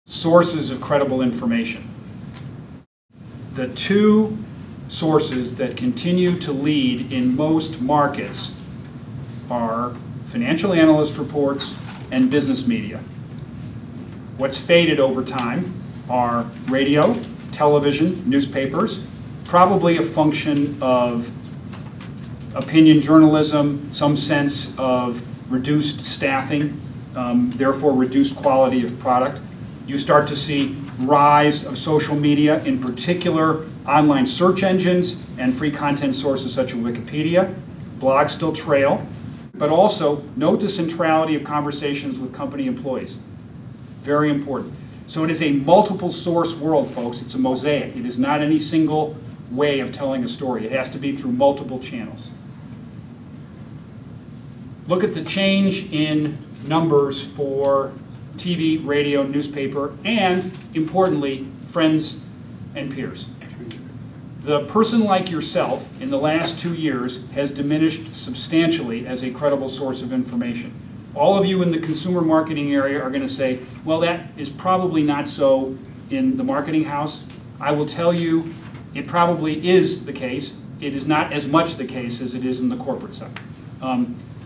Sources of credible information. The two sources that continue to lead in most markets are financial analyst reports and business media. What's faded over time are radio, television, newspapers, probably a function of opinion journalism, some sense of reduced staffing, therefore reduced quality of product. You start to see rise of social media, in particular online search engines and free content sources such as Wikipedia. Blogs still trail, but also note the centrality of conversations with company employees. Very important. So it is a multiple source world, folks. It's a mosaic. It is not any single way of telling a story. It has to be through multiple channels. Look at the change in numbers for TV, radio, newspaper, and, importantly, friends and peers. The person like yourself in the last 2 years has diminished substantially as a credible source of information. All of you in the consumer marketing area are going to say, well, that is probably not so in the marketing house. I will tell you, it probably is the case. It is not as much the case as it is in the corporate sector.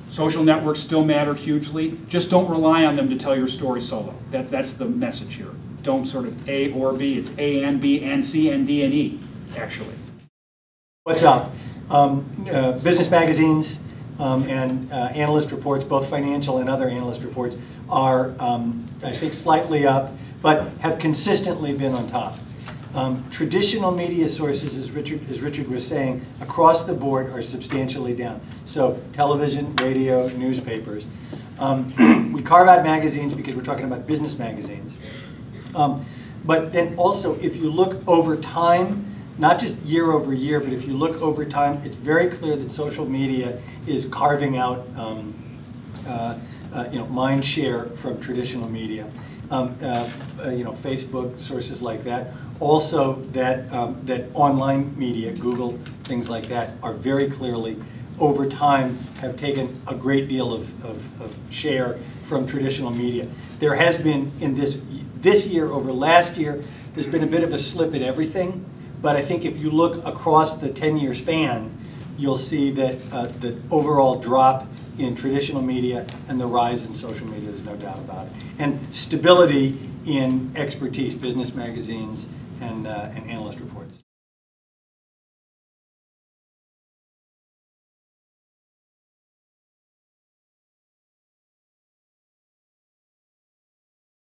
Social networks still matter hugely. Just don't rely on them to tell your story solo. That's the message here. Don't sort of A or B. It's A and B and C and D and E, actually. What's up? Business magazines and analyst reports, both financial and other analyst reports, are, I think, slightly up, but have consistently been on top. Traditional media sources, as Richard was saying, across the board are substantially down. So television, radio, newspapers. We carve out magazines because we're talking about business magazines. But then also, if you look over time, not just year over year, but if you look over time, it's very clear that social media is carving out mind share from traditional media. Facebook, sources like that. Also, that online media, Google, things like that, are very clearly, over time, have taken a great deal of share from traditional media. There has been, in this year over last year, there's been a bit of a slip in everything, but I think if you look across the 10-year span, you'll see that the overall drop in traditional media and the rise in social media, there's no doubt about it. And stability in expertise, business magazines and analyst reports.